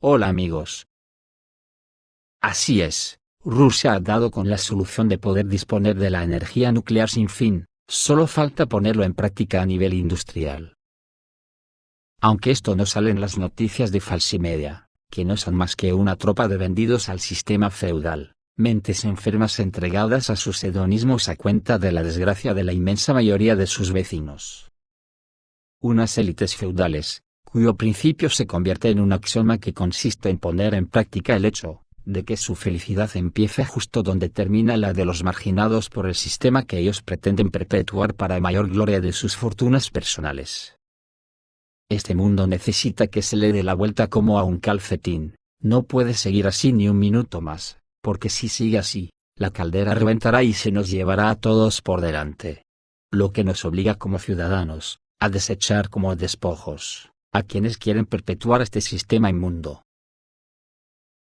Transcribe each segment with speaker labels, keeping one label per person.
Speaker 1: Hola amigos. Así es, Rusia ha dado con la solución de poder disponer de la energía nuclear sin fin, solo falta ponerlo en práctica a nivel industrial. Aunque esto no sale en las noticias de Falsimedia, que no son más que una tropa de vendidos al sistema feudal, mentes enfermas entregadas a sus hedonismos a cuenta de la desgracia de la inmensa mayoría de sus vecinos. Unas élites feudales, cuyo principio se convierte en un axioma que consiste en poner en práctica el hecho de que su felicidad empiece justo donde termina la de los marginados por el sistema que ellos pretenden perpetuar para mayor gloria de sus fortunas personales. Este mundo necesita que se le dé la vuelta como a un calcetín, no puede seguir así ni un minuto más, porque si sigue así, la caldera reventará y se nos llevará a todos por delante. Lo que nos obliga como ciudadanos, a desechar como despojos a quienes quieren perpetuar este sistema inmundo.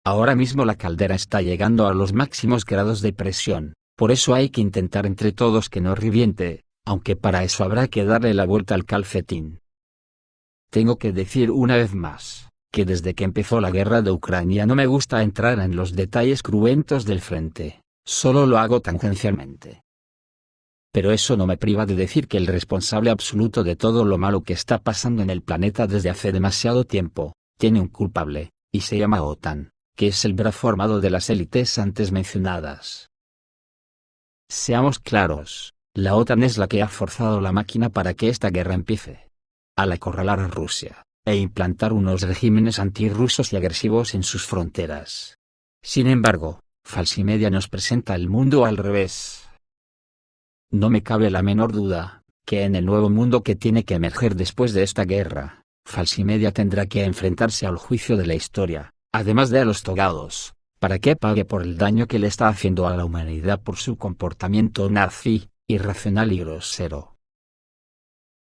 Speaker 1: Ahora mismo la caldera está llegando a los máximos grados de presión, por eso hay que intentar entre todos que no reviente, aunque para eso habrá que darle la vuelta al calcetín. Tengo que decir una vez más, que desde que empezó la guerra de Ucrania no me gusta entrar en los detalles cruentos del frente, solo lo hago tangencialmente. Pero eso no me priva de decir que el responsable absoluto de todo lo malo que está pasando en el planeta desde hace demasiado tiempo, tiene un culpable, y se llama OTAN, que es el brazo armado de las élites antes mencionadas. Seamos claros, la OTAN es la que ha forzado la máquina para que esta guerra empiece. Al acorralar a Rusia, e implantar unos regímenes antirrusos y agresivos en sus fronteras. Sin embargo, Falsimedia nos presenta el mundo al revés. No me cabe la menor duda, que en el nuevo mundo que tiene que emerger después de esta guerra, Falsimedia tendrá que enfrentarse al juicio de la historia, además de a los togados, para que pague por el daño que le está haciendo a la humanidad por su comportamiento nazi, irracional y grosero.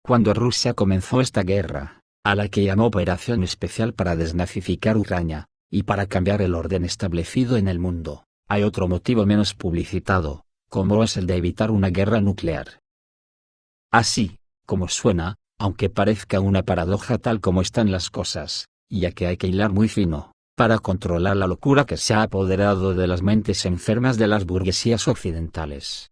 Speaker 1: Cuando Rusia comenzó esta guerra, a la que llamó Operación Especial para desnazificar Ucrania, y para cambiar el orden establecido en el mundo, hay otro motivo menos publicitado, como es el de evitar una guerra nuclear. Así, como suena, aunque parezca una paradoja tal como están las cosas, ya que hay que hilar muy fino, para controlar la locura que se ha apoderado de las mentes enfermas de las burguesías occidentales.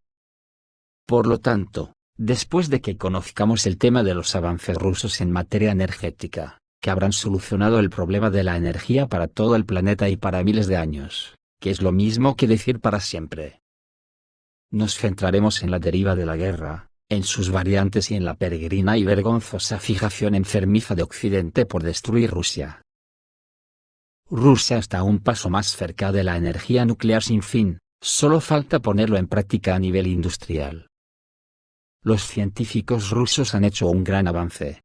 Speaker 1: Por lo tanto, después de que conozcamos el tema de los avances rusos en materia energética, que habrán solucionado el problema de la energía para todo el planeta y para miles de años, que es lo mismo que decir para siempre, nos centraremos en la deriva de la guerra, en sus variantes y en la peregrina y vergonzosa fijación enfermiza de Occidente por destruir Rusia. Rusia está un paso más cerca de la energía nuclear sin fin, solo falta ponerlo en práctica a nivel industrial. Los científicos rusos han hecho un gran avance.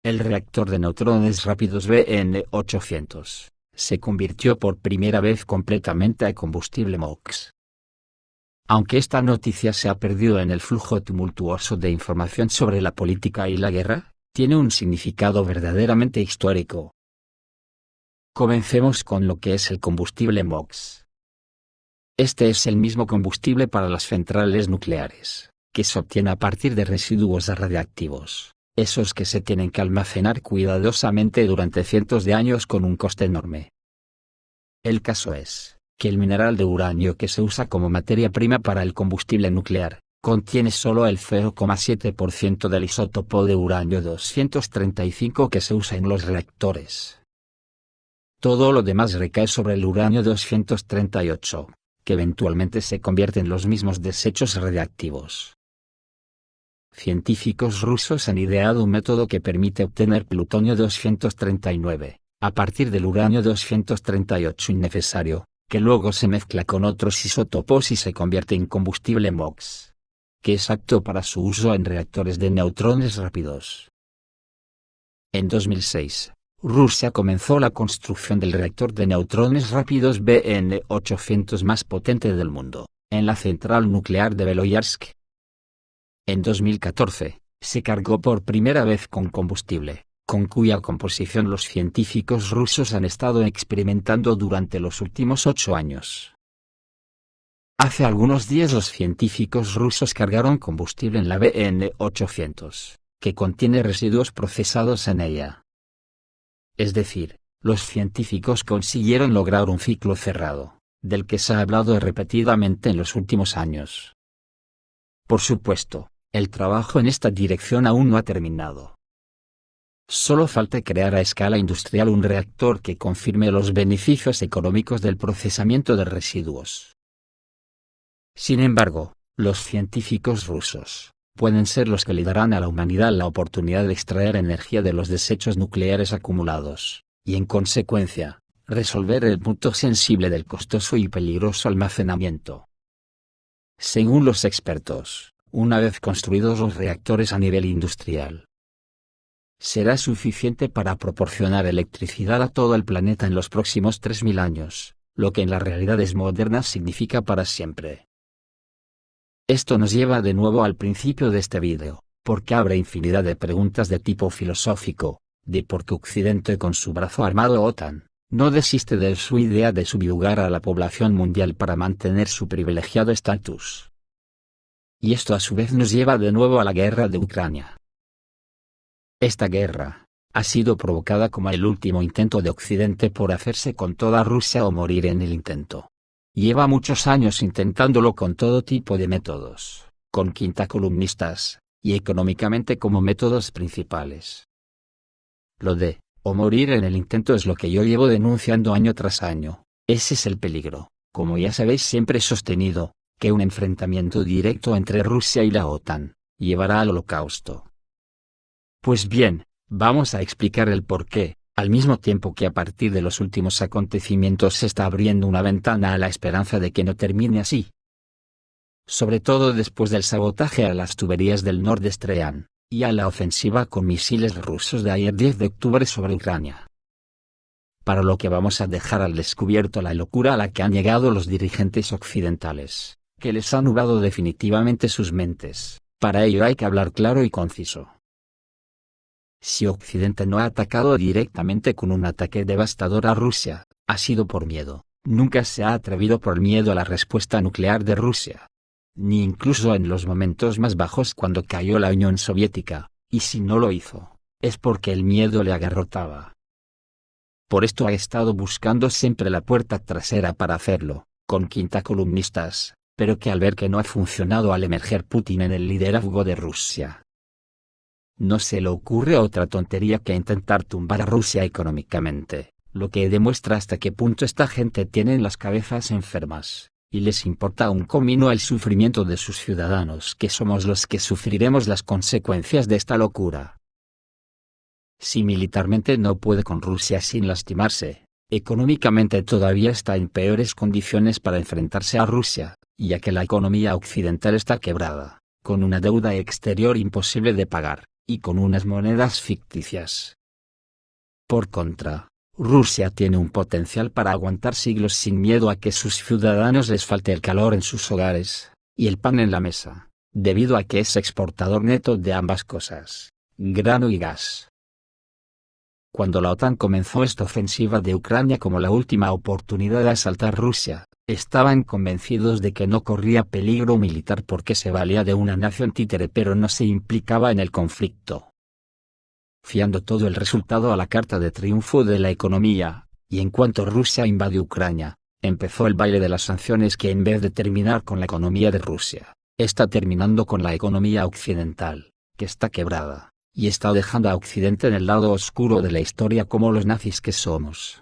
Speaker 1: El reactor de neutrones rápidos BN-800 se convirtió por primera vez completamente a combustible MOX. Aunque esta noticia se ha perdido en el flujo tumultuoso de información sobre la política y la guerra, tiene un significado verdaderamente histórico. Comencemos con lo que es el combustible MOX. Este es el mismo combustible para las centrales nucleares, que se obtiene a partir de residuos radiactivos, esos que se tienen que almacenar cuidadosamente durante cientos de años con un coste enorme. El caso es que el mineral de uranio que se usa como materia prima para el combustible nuclear, contiene solo el 0,7% del isótopo de uranio 235 que se usa en los reactores. Todo lo demás recae sobre el uranio 238, que eventualmente se convierte en los mismos desechos radiactivos. Científicos rusos han ideado un método que permite obtener plutonio 239, a partir del uranio 238 innecesario, que luego se mezcla con otros isótopos y se convierte en combustible MOX, que es apto para su uso en reactores de neutrones rápidos. En 2006, Rusia comenzó la construcción del reactor de neutrones rápidos BN-800 más potente del mundo, en la central nuclear de Beloyarsk. En 2014, se cargó por primera vez con combustible, con cuya composición los científicos rusos han estado experimentando durante los últimos 8 años. Hace algunos días los científicos rusos cargaron combustible en la BN-800, que contiene residuos procesados en ella. Es decir, los científicos consiguieron lograr un ciclo cerrado, del que se ha hablado repetidamente en los últimos años. Por supuesto, el trabajo en esta dirección aún no ha terminado. Solo falta crear a escala industrial un reactor que confirme los beneficios económicos del procesamiento de residuos. Sin embargo, los científicos rusos pueden ser los que le darán a la humanidad la oportunidad de extraer energía de los desechos nucleares acumulados, y en consecuencia, resolver el punto sensible del costoso y peligroso almacenamiento. Según los expertos, una vez construidos los reactores a nivel industrial, será suficiente para proporcionar electricidad a todo el planeta en los próximos 3000 años, lo que en las realidades modernas significa para siempre. Esto nos lleva de nuevo al principio de este vídeo, porque abre infinidad de preguntas de tipo filosófico, de por qué Occidente con su brazo armado OTAN, no desiste de su idea de subyugar a la población mundial para mantener su privilegiado estatus. Y esto a su vez nos lleva de nuevo a la guerra de Ucrania. Esta guerra ha sido provocada como el último intento de Occidente por hacerse con toda Rusia o morir en el intento. Lleva muchos años intentándolo con todo tipo de métodos, con quintacolumnistas, y económicamente como métodos principales. Lo de, o morir en el intento es lo que yo llevo denunciando año tras año. Ese es el peligro, como ya sabéis siempre he sostenido, que un enfrentamiento directo entre Rusia y la OTAN llevará al holocausto. Pues bien, vamos a explicar el porqué, al mismo tiempo que a partir de los últimos acontecimientos se está abriendo una ventana a la esperanza de que no termine así. Sobre todo después del sabotaje a las tuberías del Nord Stream, y a la ofensiva con misiles rusos de ayer 10 de octubre sobre Ucrania. Para lo que vamos a dejar al descubierto la locura a la que han llegado los dirigentes occidentales, que les ha nublado definitivamente sus mentes. Para ello hay que hablar claro y conciso. Si Occidente no ha atacado directamente con un ataque devastador a Rusia, ha sido por miedo. Nunca se ha atrevido por miedo a la respuesta nuclear de Rusia. Ni incluso en los momentos más bajos cuando cayó la Unión Soviética, y si no lo hizo, es porque el miedo le agarrotaba. Por esto ha estado buscando siempre la puerta trasera para hacerlo, con quintacolumnistas, pero que al ver que no ha funcionado al emerger Putin en el liderazgo de Rusia, no se le ocurre otra tontería que intentar tumbar a Rusia económicamente, lo que demuestra hasta qué punto esta gente tiene las cabezas enfermas, y les importa un comino el sufrimiento de sus ciudadanos, que somos los que sufriremos las consecuencias de esta locura. Si militarmente no puede con Rusia sin lastimarse, económicamente todavía está en peores condiciones para enfrentarse a Rusia, ya que la economía occidental está quebrada, con una deuda exterior imposible de pagar, y con unas monedas ficticias. Por contra, Rusia tiene un potencial para aguantar siglos sin miedo a que sus ciudadanos les falte el calor en sus hogares, y el pan en la mesa, debido a que es exportador neto de ambas cosas, grano y gas. Cuando la OTAN comenzó esta ofensiva de Ucrania como la última oportunidad de asaltar Rusia, estaban convencidos de que no corría peligro militar porque se valía de una nación títere pero no se implicaba en el conflicto. Fiando todo el resultado a la carta de triunfo de la economía, y en cuanto Rusia invadió Ucrania, empezó el baile de las sanciones que en vez de terminar con la economía de Rusia, está terminando con la economía occidental, que está quebrada, y está dejando a Occidente en el lado oscuro de la historia como los nazis que somos.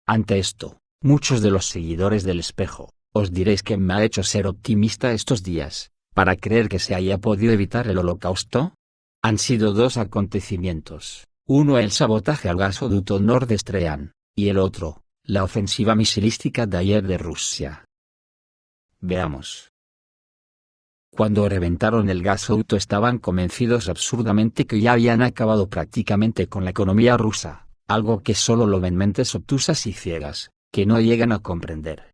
Speaker 1: Ante esto, muchos de los seguidores del espejo, os diréis que me ha hecho ser optimista estos días, para creer que se haya podido evitar el holocausto. Han sido dos acontecimientos, uno el sabotaje al gasoducto Nord Stream, y el otro, la ofensiva misilística de ayer de Rusia. Veamos. Cuando reventaron el gasoducto estaban convencidos absurdamente que ya habían acabado prácticamente con la economía rusa, algo que solo lo ven mentes obtusas y ciegas, que no llegan a comprender.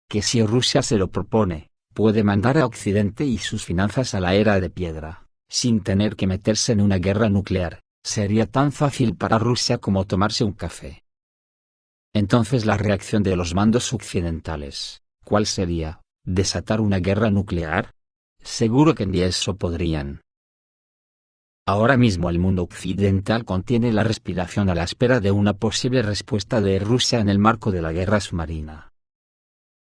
Speaker 1: Que si Rusia se lo propone, puede mandar a Occidente y sus finanzas a la era de piedra, sin tener que meterse en una guerra nuclear, sería tan fácil para Rusia como tomarse un café. Entonces la reacción de los mandos occidentales, ¿cuál sería? ¿Desatar una guerra nuclear? Seguro que ni eso podrían. Ahora mismo el mundo occidental contiene la respiración a la espera de una posible respuesta de Rusia en el marco de la guerra submarina.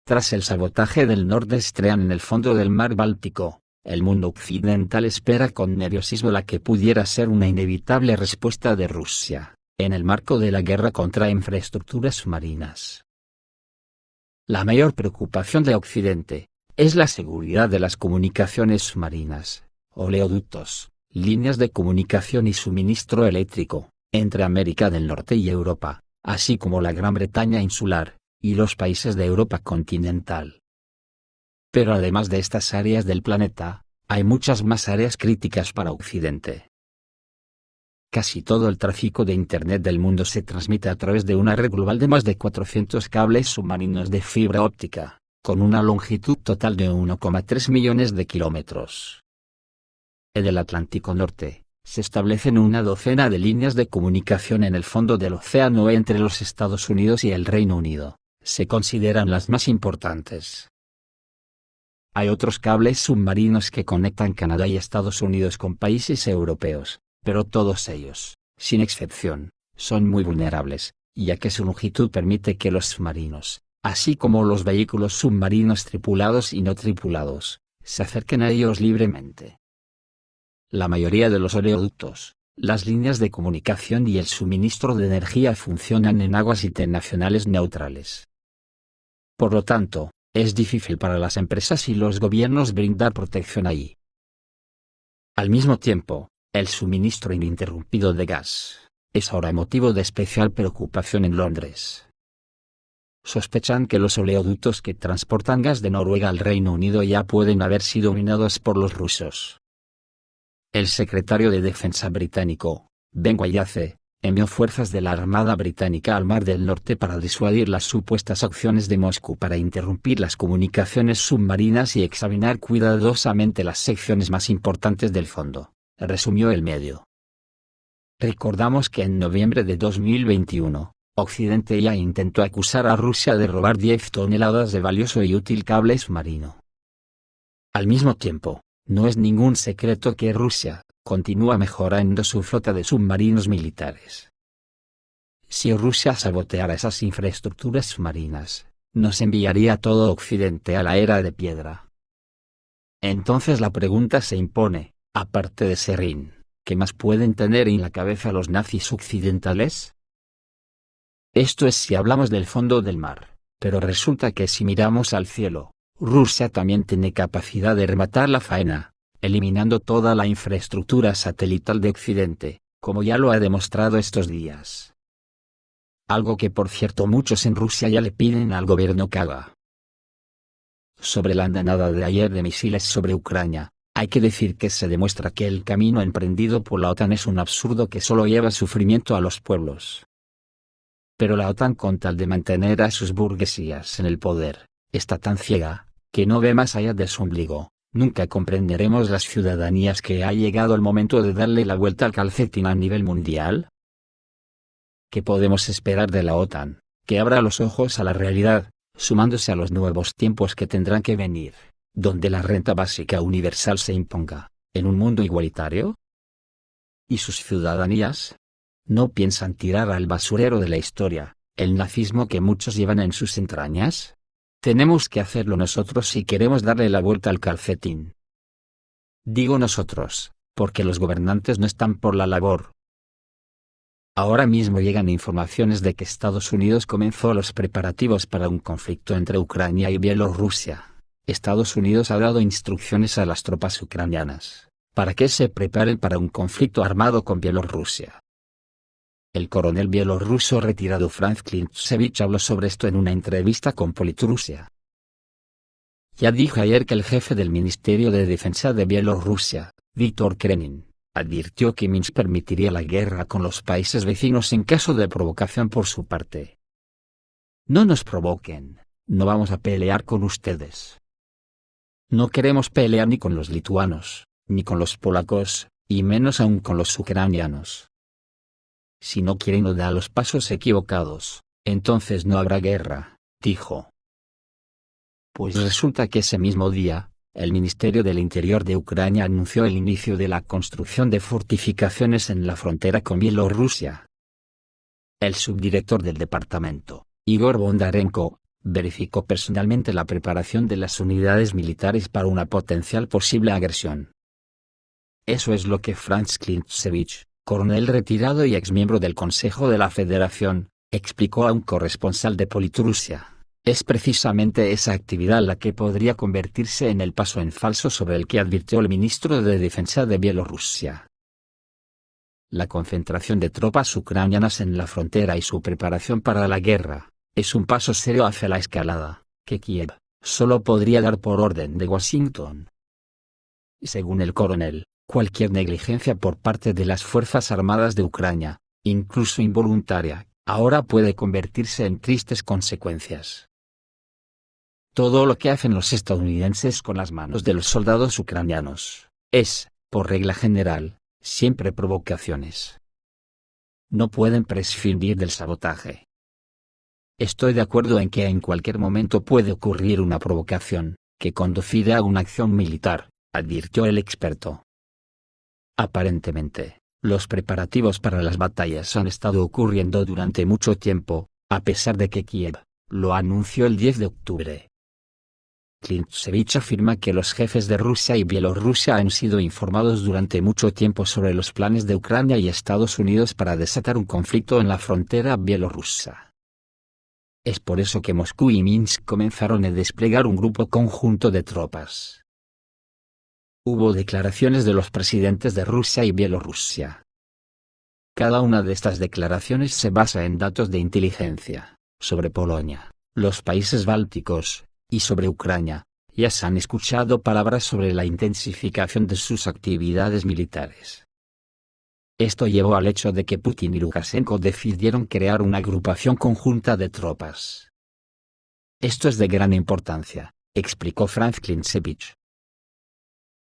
Speaker 1: Tras el sabotaje del Nord Stream en el fondo del mar Báltico, el mundo occidental espera con nerviosismo la que pudiera ser una inevitable respuesta de Rusia, en el marco de la guerra contra infraestructuras submarinas. La mayor preocupación de Occidente es la seguridad de las comunicaciones submarinas, oleoductos, líneas de comunicación y suministro eléctrico, entre América del Norte y Europa, así como la Gran Bretaña insular, y los países de Europa continental. Pero además de estas áreas del planeta, hay muchas más áreas críticas para Occidente. Casi todo el tráfico de Internet del mundo se transmite a través de una red global de más de 400 cables submarinos de fibra óptica, con una longitud total de 1,3 millones de kilómetros. En el Atlántico Norte, se establecen una docena de líneas de comunicación en el fondo del océano entre los Estados Unidos y el Reino Unido. Se consideran las más importantes. Hay otros cables submarinos que conectan Canadá y Estados Unidos con países europeos, pero todos ellos, sin excepción, son muy vulnerables, ya que su longitud permite que los submarinos, así como los vehículos submarinos tripulados y no tripulados, se acerquen a ellos libremente. La mayoría de los oleoductos, las líneas de comunicación y el suministro de energía funcionan en aguas internacionales neutrales. Por lo tanto, es difícil para las empresas y los gobiernos brindar protección allí. Al mismo tiempo, el suministro ininterrumpido de gas es ahora motivo de especial preocupación en Londres. Sospechan que los oleoductos que transportan gas de Noruega al Reino Unido ya pueden haber sido minados por los rusos. El secretario de Defensa británico, Ben Wallace, envió fuerzas de la Armada Británica al Mar del Norte para disuadir las supuestas acciones de Moscú para interrumpir las comunicaciones submarinas y examinar cuidadosamente las secciones más importantes del fondo, resumió el medio. Recordamos que en noviembre de 2021, Occidente ya intentó acusar a Rusia de robar 10 toneladas de valioso y útil cable submarino. Al mismo tiempo, no es ningún secreto que Rusia continúa mejorando su flota de submarinos militares. Si Rusia saboteara esas infraestructuras submarinas, nos enviaría todo Occidente a la era de piedra. Entonces la pregunta se impone, aparte de Serrín, ¿qué más pueden tener en la cabeza los nazis occidentales? Esto es si hablamos del fondo del mar, pero resulta que si miramos al cielo, Rusia también tiene capacidad de rematar la faena, eliminando toda la infraestructura satelital de Occidente, como ya lo ha demostrado estos días. Algo que por cierto muchos en Rusia ya le piden al gobierno que haga. Sobre la andanada de ayer de misiles sobre Ucrania, hay que decir que se demuestra que el camino emprendido por la OTAN es un absurdo que solo lleva sufrimiento a los pueblos. Pero la OTAN, con tal de mantener a sus burguesías en el poder, está tan ciega, que no ve más allá de su ombligo. Nunca comprenderemos las ciudadanías que ha llegado el momento de darle la vuelta al calcetín a nivel mundial. ¿Qué podemos esperar de la OTAN? Que abra los ojos a la realidad, sumándose a los nuevos tiempos que tendrán que venir, donde la renta básica universal se imponga, en un mundo igualitario. ¿Y sus ciudadanías? ¿No piensan tirar al basurero de la historia el nazismo que muchos llevan en sus entrañas? Tenemos que hacerlo nosotros si queremos darle la vuelta al calcetín. Digo nosotros, porque los gobernantes no están por la labor. Ahora mismo llegan informaciones de que Estados Unidos comenzó los preparativos para un conflicto entre Ucrania y Bielorrusia. Estados Unidos ha dado instrucciones a las tropas ucranianas, para que se preparen para un conflicto armado con Bielorrusia. El coronel bielorruso retirado Franz Klintsevich habló sobre esto en una entrevista con Politrusia. Ya dijo ayer que el jefe del Ministerio de Defensa de Bielorrusia, Víktor Krenin, advirtió que Minsk permitiría la guerra con los países vecinos en caso de provocación por su parte. No nos provoquen, no vamos a pelear con ustedes. No queremos pelear ni con los lituanos, ni con los polacos, y menos aún con los ucranianos. Si no quieren o da los pasos equivocados, entonces no habrá guerra, dijo. Pues resulta que ese mismo día, el Ministerio del Interior de Ucrania anunció el inicio de la construcción de fortificaciones en la frontera con Bielorrusia. El subdirector del departamento, Igor Bondarenko, verificó personalmente la preparación de las unidades militares para una potencial posible agresión. Eso es lo que Franz Klintsevich, coronel retirado y exmiembro del Consejo de la Federación, explicó a un corresponsal de Politrusia. Es precisamente esa actividad la que podría convertirse en el paso en falso sobre el que advirtió el ministro de Defensa de Bielorrusia. La concentración de tropas ucranianas en la frontera y su preparación para la guerra, es un paso serio hacia la escalada, que Kiev solo podría dar por orden de Washington. Según el coronel, cualquier negligencia por parte de las Fuerzas Armadas de Ucrania, incluso involuntaria, ahora puede convertirse en tristes consecuencias. Todo lo que hacen los estadounidenses con las manos de los soldados ucranianos, es, por regla general, siempre provocaciones. No pueden prescindir del sabotaje. Estoy de acuerdo en que en cualquier momento puede ocurrir una provocación, que conducirá a una acción militar, advirtió el experto. Aparentemente, los preparativos para las batallas han estado ocurriendo durante mucho tiempo, a pesar de que Kiev lo anunció el 10 de octubre. Klintsevich afirma que los jefes de Rusia y Bielorrusia han sido informados durante mucho tiempo sobre los planes de Ucrania y Estados Unidos para desatar un conflicto en la frontera bielorrusa. Es por eso que Moscú y Minsk comenzaron a desplegar un grupo conjunto de tropas. Hubo declaraciones de los presidentes de Rusia y Bielorrusia. Cada una de estas declaraciones se basa en datos de inteligencia, sobre Polonia, los países bálticos, y sobre Ucrania. Ya se han escuchado palabras sobre la intensificación de sus actividades militares. Esto llevó al hecho de que Putin y Lukashenko decidieron crear una agrupación conjunta de tropas. Esto es de gran importancia, explicó Franz Klintsevich.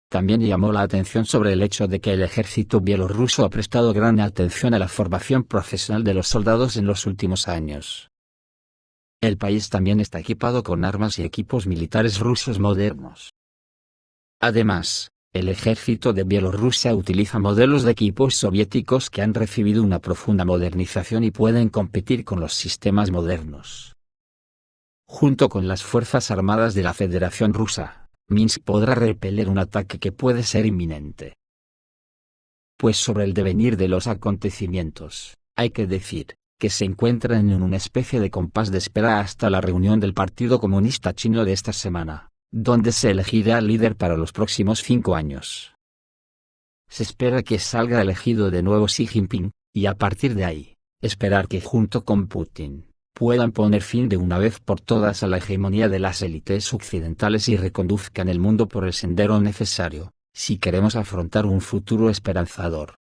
Speaker 1: También llamó la atención sobre el hecho de que el ejército bielorruso ha prestado gran atención a la formación profesional de los soldados en los últimos años. El país también está equipado con armas y equipos militares rusos modernos. Además, el ejército de Bielorrusia utiliza modelos de equipos soviéticos que han recibido una profunda modernización y pueden competir con los sistemas modernos. Junto con las Fuerzas Armadas de la Federación Rusa, Minsk podrá repeler un ataque que puede ser inminente. Pues sobre el devenir de los acontecimientos, hay que decir que se encuentran en una especie de compás de espera hasta la reunión del Partido Comunista Chino de esta semana, donde se elegirá al líder para los próximos 5 años. Se espera que salga elegido de nuevo Xi Jinping, y a partir de ahí, esperar que junto con Putin, puedan poner fin de una vez por todas a la hegemonía de las élites occidentales y reconduzcan el mundo por el sendero necesario, si queremos afrontar un futuro esperanzador.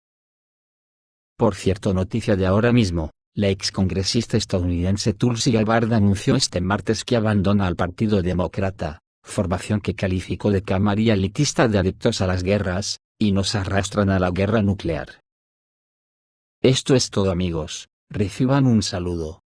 Speaker 1: Por cierto, noticia de ahora mismo. La excongresista estadounidense Tulsi Gabbard anunció este martes que abandona al Partido Demócrata, formación que calificó de camarilla elitista de adeptos a las guerras, y nos arrastran a la guerra nuclear. Esto es todo, amigos, reciban un saludo.